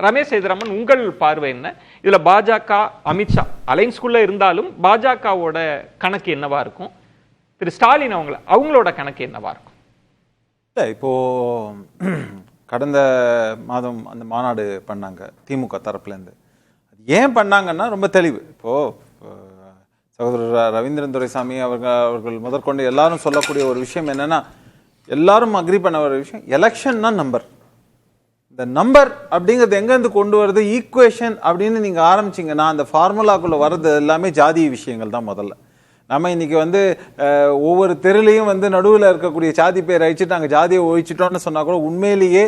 ரமேஷ் சேதுராமன், உங்கள் பார்வை என்ன? இதுல பாஜக, அமித்ஷா அலைன்ஸ்குள்ள இருந்தாலும் பாஜகவோட கணக்கு என்னவா இருக்கும்? திரு ஸ்டாலின் அவங்களோட கணக்கு என்னவா இருக்கும்? இப்போ கடந்த மாதம் அந்த மாநாடு பண்ணாங்க திமுக தரப்புலேருந்து. அது ஏன் பண்ணாங்கன்னா ரொம்ப தெளிவு. இப்போ சகோதரர் ரவீந்திரன் துரைசாமி அவர்கள் முதற்கொண்டு எல்லாரும் சொல்லக்கூடிய ஒரு விஷயம் என்னன்னா, எல்லாரும் அக்ரி பண்ண ஒரு விஷயம், எலெக்ஷன்னா நம்பர். இந்த நம்பர் அப்படிங்கிறது எங்கேருந்து கொண்டு வருது? ஈக்குவேஷன் அப்படின்னு நீங்க ஆரம்பிச்சிங்கன்னா அந்த ஃபார்முலாக்குள்ள வர்றது எல்லாமே ஜாதிய விஷயங்கள் தான். முதல்ல நம்ம இன்னைக்கு ஒவ்வொரு தெருலையும் நடுவில் இருக்கக்கூடிய ஜாதி பேர் அழிச்சுட்டு நாங்கள் ஜாதியை ஒழிச்சிட்டோம்னு சொன்னா கூட உண்மையிலேயே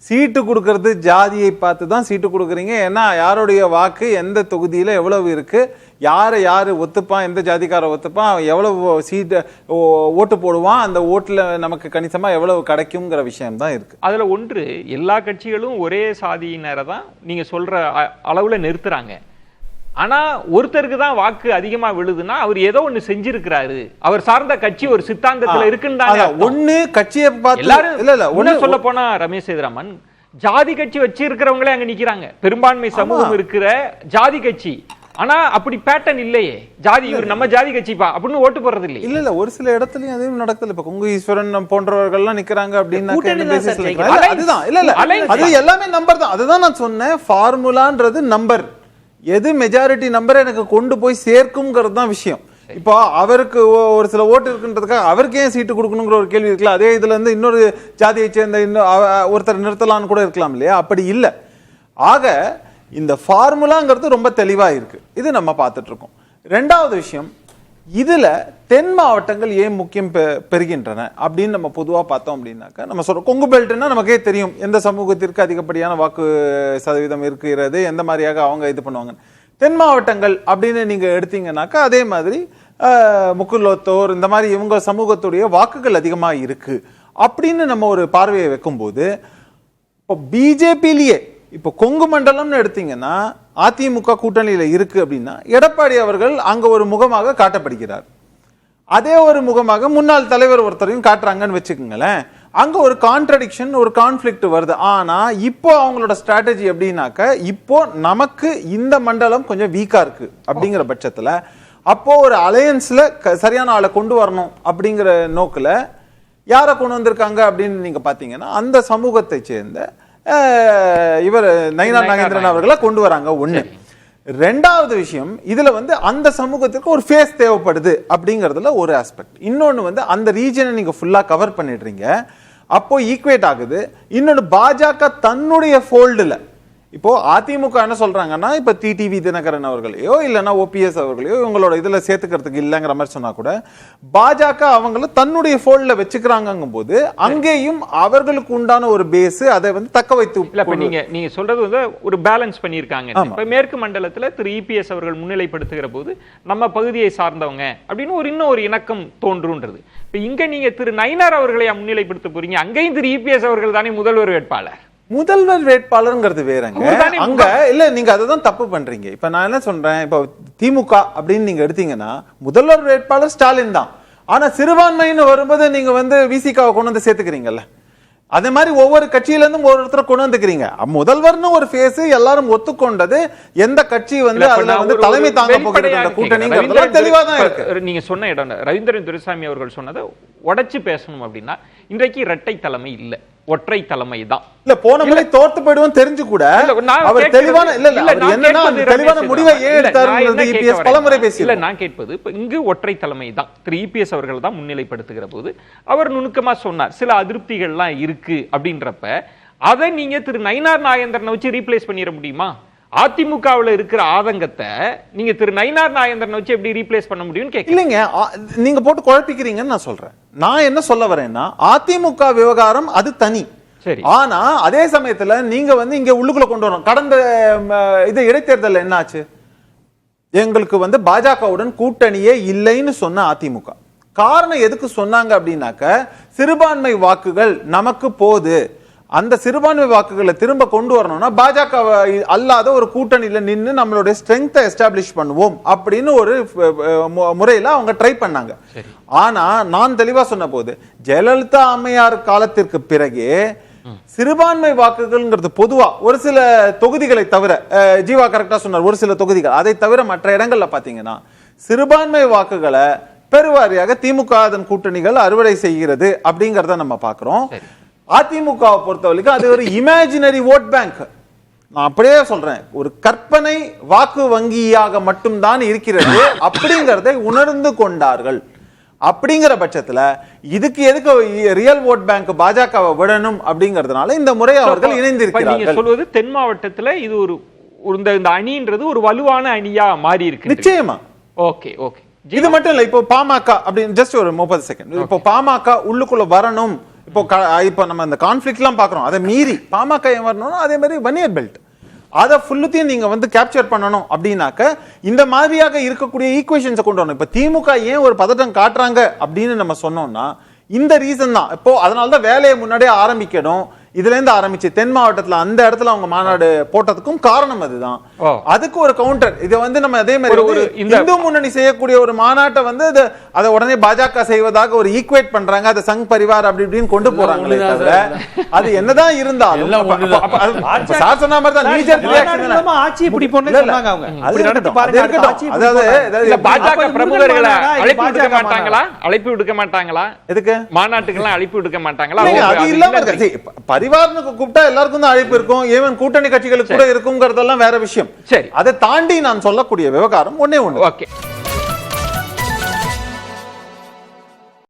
சீட்டு கொடுக்கறது ஜாதியை பார்த்து தான் சீட்டு கொடுக்குறீங்க. ஏன்னா யாருடைய வாக்கு எந்த தொகுதியில் எவ்வளவு இருக்கு, யாரு ஒத்துப்பான், எந்த ஜாதிக்கார ஒத்துப்பான், எவ்வளவு சீட்டு ஓட்டு போடுவான், அந்த ஓட்டுல நமக்கு கணிசமா எவ்வளவு கிடைக்குங்கிற விஷயம் தான் இருக்கு. அதுல ஒன்று, எல்லா கட்சிகளும் ஒரே சாதியினரை தான் நீங்க சொல்ற அளவுல நிறுத்துறாங்க. ஆனா ஒருத்தருக்கு தான் வாக்கு அதிகமா விழுதுன்னா அவர் ஏதோ ஒண்ணு செஞ்சிருக்கிறாரு, அவர் சார்ந்த கட்சி ஒரு சித்தாந்தத்துல இருக்குன்னு ஒண்ணு கட்சியை பார்த்து எல்லாரும் இல்ல சொல்ல போனா ரமேஷ் சேதுராமன், ஜாதி கட்சி வச்சு இருக்கிறவங்களே அங்க நிக்கிறாங்க, பெரும்பான்மை சமூகம் இருக்கிற ஜாதி கட்சி. ஆனா அப்படி பேட்டர்ன் இல்லையே, ஜாதி இவர் நம்ம ஜாதி கட்சிப்பா அப்படின்னு ஓட்டு போறது இல்லை. இல்ல ஒரு சில இடத்துலயும் அதுவும் நடக்குது. இப்ப கொங்கு ஈஸ்வரன் போன்றவர்கள் எல்லாம் நிக்கிறாங்க அப்படின்னா அதுதான் இல்ல அது எல்லாமே நம்பர் தான். அதுதான் நான் சொன்னேன், ஃபார்முலான்றது நம்பர். எது மெஜாரிட்டி நம்பர் எனக்கு கொண்டு போய் சேர்க்கும்ங்கிறது தான் விஷயம். இப்போ அவருக்கு ஒரு சில ஓட்டு இருக்குன்றதுக்காக அவருக்கு ஏன் சீட்டு கொடுக்கணுங்கிற ஒரு கேள்வி இருக்கலாம். அதே இதுல இன்னொரு ஜாதியை சேர்ந்த ஒருத்தர் நிறுத்தலான்னு கூட இருக்கலாம் இல்லையா? அப்படி இல்லை. ஆக இந்த ஃபார்முலாங்கிறது ரொம்ப தெளிவா இருக்கு. இது நம்ம பார்த்துட்டு இருக்கோம். ரெண்டாவது விஷயம், இதுல தென் மாவட்டங்கள் ஏன் முக்கியம் பெறுகின்றன அப்படின்னு நம்ம பொதுவா பார்த்தோம் அப்படின்னாக்கா, நம்ம சொல்றோம் கொங்கு பெல்ட்னா நமக்கே தெரியும் எந்த சமூகத்திற்கு அதிகப்படியான வாக்கு சதவீதம் இருக்கிறது, எந்த மாதிரியாக அவங்க இது பண்ணுவாங்க. தென் மாவட்டங்கள் அப்படின்னு நீங்க எடுத்தீங்கன்னாக்கா அதே மாதிரி முக்குலத்தோர் இந்த மாதிரி இவங்க சமூகத்துடைய வாக்குகள் அதிகமா இருக்கு அப்படின்னு நம்ம ஒரு பார்வையை வைக்கும்போது, இப்போ பிஜேபியிலேயே இப்போ கொங்கு மண்டலம்னு எடுத்தீங்கன்னா அதிமுக கூட்டணியில இருக்கு அப்படின்னா எடப்பாடி அவர்கள் அங்க ஒரு முகமாக காட்டப்படுகிறார். அதே ஒரு முகமாக முன்னாள் தலைவர் ஒருத்தரையும் காட்டுறாங்கன்னு வச்சுக்கோங்களேன். அங்க ஒரு கான்ட்ரடிக்ஷன், ஒரு கான்ஃபிளிக்ட் வருது. ஆனா இப்போ அவங்களோட ஸ்ட்ராட்டஜி எப்படின்னாக்க, இப்போ நமக்கு இந்த மண்டலம் கொஞ்சம் வீக்கா இருக்கு அப்படிங்கிற பட்சத்துல அப்போ ஒரு அலையன்ஸ்ல சரியான ஆளை கொண்டு வரணும் அப்படிங்கிற நோக்கில் யாரை கொண்டு வந்திருக்காங்க அப்படின்னு நீங்க பாத்தீங்கன்னா அந்த சமூகத்தை சேர்ந்த இவர் நயினார் நாகேந்திரன் அவர்களை கொண்டு வராங்க. ஒண்ணு. ரெண்டாவது விஷயம், இதுல அந்த சமூகத்துக்கு ஒரு ஃபேஸ் தேவைப்படுது அப்படிங்கறதுல ஒரு ஆஸ்பெக்ட். இன்னொன்னு அந்த ரீஜனை நீங்க ஃபுல்லா கவர் பண்ணிடுறீங்க, அப்போ ஈக்குவேட் ஆகுது. இன்னொன்னு, பாஜக தன்னுடைய ஃபோல்டுல இப்போ அதிமுக என்ன சொல்றாங்கன்னா, இப்ப டிடிவி தினகரன் அவர்களையோ இல்லைன்னா ஓபிஎஸ் அவர்களையோ இவங்களோட இதுல சேர்த்துக்கிறதுக்கு இல்லைங்கிற மாதிரி சொன்னா கூட பாஜக அவங்கள தன்னுடைய ஃபோல்ட்ல வச்சுக்கிறாங்கும் போது அங்கேயும் அவர்களுக்கு உண்டான ஒரு பேஸ் அதை தக்க வைத்து. நீங்க சொல்றது ஒரு பேலன்ஸ் பண்ணியிருக்காங்க. இப்ப மேற்கு மண்டலத்துல திரு இபிஎஸ் அவர்கள் முன்னிலைப்படுத்துகிற போது நம்ம பகுதியை சார்ந்தவங்க அப்படின்னு இன்னும் ஒரு இணக்கம் தோன்றுன்றது. இப்ப இங்க நீங்க திரு நயினார் அவர்களை முன்னிலைப்படுத்த போறீங்க, அங்கேயும் திரு இபிஎஸ் அவர்கள் தானே முதல்வர் வேட்பாளர். முதல்வர் வேட்பாளர்ங்கிறது வேறங்க. அங்க இல்ல, நீங்க அததான் தப்பு பண்றீங்க. இப்ப நான் என்ன சொல்றேன், இப்ப திமுக அப்படின்னு நீங்க எடுத்தீங்கன்னா முதல்வர் வேட்பாளர் ஸ்டாலின் தான். ஆனா சிறுபான்மைன்னு வரும்போது நீங்க விசிகாவை கொண்டு வந்து சேர்த்துக்கிறீங்கல்ல. அதே மாதிரி ஒவ்வொரு கட்சியில இருந்தும் ஒருத்தரை கொண்டு வந்துக்கிறீங்க. முதல்வர்னு ஒரு ஃபேஸ் எல்லாரும் ஒத்துக்கொண்டது. எந்த கட்சி அதுல தலைமை தாங்க போகிறது கூட்டணிங்கிறது தெளிவா தான் இருக்கு. நீங்க சொன்ன இடம் ரவீந்திரன் துரைசாமி அவர்கள் சொன்னதை உடைச்சு பேசணும் அப்படின்னா, இன்றைக்கு இரட்டை தலைமை இல்ல, ஒற்றை தலைமை தான். இல்ல, போன முறை தோத்து போய்டுவோம் தெரிஞ்சு கூட அவர் தெளிவான தெளிவான முடிவை எடுத்தாருன்னு இபிஎஸ் பலமுறை பேசி. இல்ல, நான் கேட்பது இப்ப இங்கு ஒற்றை தலைமை தான். திரு இபிஎஸ் அவர்கள் தான் முன்னிலைப்படுத்துகிற போது அவர் நுணுக்கமா சொன்னார் சில அதிருப்திகள்லாம் இருக்கு அப்படின்றப்ப, அதை நீங்க திரு நயினார் நாகேந்திரனை வச்சு ரீப்ளேஸ் பண்ணிட முடியுமா? அதிமுகவில் இருக்கிற ஆதங்கத்தை நீங்க திரு நயினார் நாகேந்திரனை வச்சு எப்படி ரீப்ளேஸ் பண்ண முடியும்னு கேட்க இல்லைங்க. நீங்க போட்டு குழப்பிக்கிறீங்கன்னு நான் சொல்றேன். நான் என்ன சொல்ல வரேன்னா, அதிமுக விவகாரம் அது தனி. சரி. ஆனா அதே சமயத்துல நீங்க இங்க உள்ளுக்குள்ள கொண்டு வரணும். கடந்த இது இடைத்தேர்தல் என்ன ஆச்சு? எங்களுக்கு பாஜகவுடன் கூட்டணியே இல்லைன்னு சொன்ன அதிமுக காரணம் எதுக்கு சொன்னாங்க அப்படின்னாக்க, சிறுபான்மை வாக்குகள் நமக்கு போது, அந்த சிறுபான்மை வாக்குகளை திரும்ப கொண்டு வரணும்னா பாஜக அல்லாத ஒரு கூட்டணியில நின்று நம்மளுடைய ஸ்ட்ரெங்த்தை எஸ்டாப்ளிஷ் பண்ணுவோம் அப்படின்னு ஒரு முறையில அவங்க ட்ரை பண்ணாங்க. ஆனா நான் தெளிவா சொன்ன போது, ஜெயலலிதா அம்மையார் காலத்திற்கு பிறகு சிறுபான்மை வாக்குகள்ங்கிறது பொதுவா ஒரு சில தொகுதிகளை தவிர ஜீவா கரெக்டா சொன்னார், ஒரு சில தொகுதிகள், அதை தவிர மற்ற இடங்கள்ல பாத்தீங்கன்னா சிறுபான்மை வாக்குகளை பெருவாரியாக திமுக அதன் கூட்டணிகள் அறுவடை செய்கிறது அப்படிங்கறத நம்ம பாக்குறோம். அதிமுகவை பொறுத்தவரைக்கும் அது ஒரு இமேஜினரி ஓட் பேங்க். நான் அப்படியே சொல்றேன், ஒரு கற்பனை வாக்கு வங்கியாக மட்டும்தான் இருக்கிறது அப்படிங்கறதை உணர்ந்து கொண்டார்கள். அப்படிங்கிற பட்சத்துல இதுக்கு எதுக்கு ரியல் ஓட் பேங்க் பாஜகவை விடணும் அப்படிங்கறதுனால இந்த முறை அவர்கள் இணைந்திருக்கிறார்கள். சொல்வது தென் மாவட்டத்துல இது ஒரு இந்த அணின்றது ஒரு வலுவான அணியா மாறி இருக்கு. நிச்சயமா. Okay okay. இது மட்டும் இல்ல, இப்போ பாமக அப்படின்னு ஜஸ்ட் ஒரு 30 செகண்ட், இப்போ பாமக உள்ளுக்குள்ள வரணும். இப்போ நம்ம இந்த கான்ஃபிளிக்ட் எல்லாம் பாக்குறோம், அதை மீறி பாமக ஏன் வரணும், அதே மாதிரி வன்னியர் பெல்ட் அதை ஃபுல்லுத்தையும் நீங்க வந்து கேப்சர் பண்ணணும் அப்படின்னாக்க இந்த மாதிரியாக இருக்கக்கூடிய ஈக்குவேஷன்ஸை கொண்டு வரணும். இப்ப திமுக ஏன் ஒரு பதட்டம் காட்டுறாங்க அப்படின்னு நம்ம சொன்னோம்னா இந்த ரீசன் தான். இப்போ அதனாலதான் வேலையை முன்னாடியே ஆரம்பிக்கணும். இதுல இருந்து ஆரம்பிச்சு தென் மாவட்டத்துல அந்த இடத்துல அவங்க மாநாடு போட்டதுக்கும் காரணம் அதுதான். அதுக்கு ஒரு கவுண்டர் இதை வந்து நம்ம அதே மாதிரி இந்து முன்னணி செய்யக்கூடிய ஒரு மாநாட்டை வந்து அதை உடனே பாஜக செய்வதாக ஒரு ஈக்குவேட் பண்றாங்க. அதை சங் பரிவார் அப்படி இப்படின்னு கொண்டு போறாங்களே தவிர அது என்னதான் இருந்தாலும் சார் சொன்ன மாதிரி தான் நீஜர் ரியாக்ஷன் ஆட்சி பிடிப்போம்னு சொன்னாங்க அவங்க. அது இருக்கட்டும். அதாவது பாஜக பிரமுகர்களை அழைப்பு விடுக்க மாட்டாங்களா? அழைப்பு விடுக்க மாட்டாங்களா? எதுக்கு மாநாட்டுக்கெல்லாம் அழைப்பு விடுக்க மாட்டாங்களா? அது இல்லாம பரிவார்னு கூப்பிட்டா எல்லாருக்கும் தான் அழைப்பு இருக்கும், ஈவன் கூட்டணி கட்சிகளுக்கு கூட இருக்கும்ங்கிறதெல்லாம் வேற விஷயம். சரி, அதை தாண்டி நான் சொல்லக்கூடிய விவகாரம் ஒண்ணே ஒண்ணு. ஓகே.